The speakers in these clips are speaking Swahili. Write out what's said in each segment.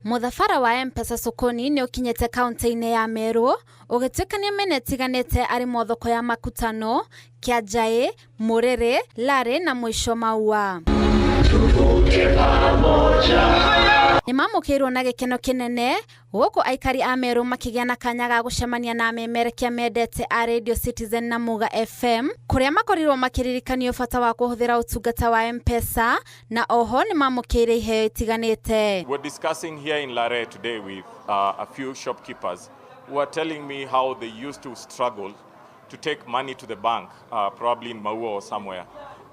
Mũthabara wa M-pesa sokoni nĩ ũkinyĩte kaunti-inĩ ya Meru ũgĩtuĩkania mĩena ĩtiganĩte arĩ mothoko ya Makutano, Kĩanjaĩ, Mũrĩrĩ, Larĩ na mũico Maua. Nĩmamũkĩirwo na gĩkeno kĩnene gũkũ aikari a Meru makĩgĩa na kanya ga gũcemania na amemerekia mendete a Radio Citizen na Muga FM kũrĩa makorirwo makĩririkanio bata wa kũhũthĩra ũtungata wa M-pesa na oho nĩmamũkĩire iheo itiganĩte. We're discussing here in Larĩ today with a few shopkeepers who are telling me how they used to struggle to take money to the bank, probably in Maua or somewhere.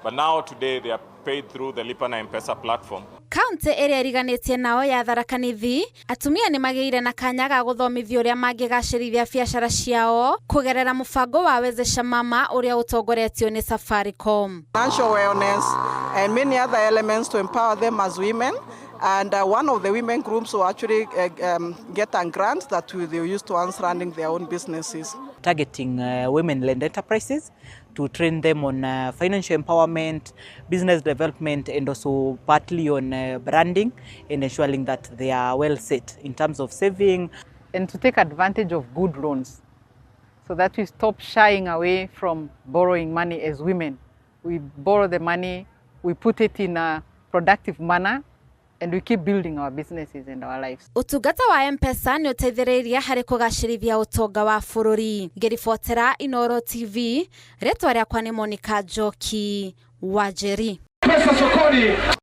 But now today they are paid through the Lipa na M-pesa platform. Kaunti ĩrĩa ĩriganĩtie nao ya Tharaka Nithi, atumia nĩmagĩire na kanya ga gũthomithio ũrĩa mangĩgacĩrithia biacara ciao kũgerera mũbango wa Wezesha Mama ũrĩa ũtongoretio nĩ Safaricom. Financial awareness and many other elements to empower them as women. And one of the women groups will actually get a grant that they use to running their own businesses. Targeting women-led enterprises to train them on financial empowerment, business development, and also partly on branding and ensuring that they are well set in terms of saving. And to take advantage of good loans so that we stop shying away from borrowing money as women. We borrow the money, we put it in a productive manner, and we keep building our businesses and our lives. Ũtungata wa M-pesa nĩ ũteithĩrĩirie harĩ kũgacĩrithia ũtonga wa bũrũri. Ngĩribotera Inooro TV, rĩtwa rĩakwa nĩ Monica Njoki, Wanjĩri.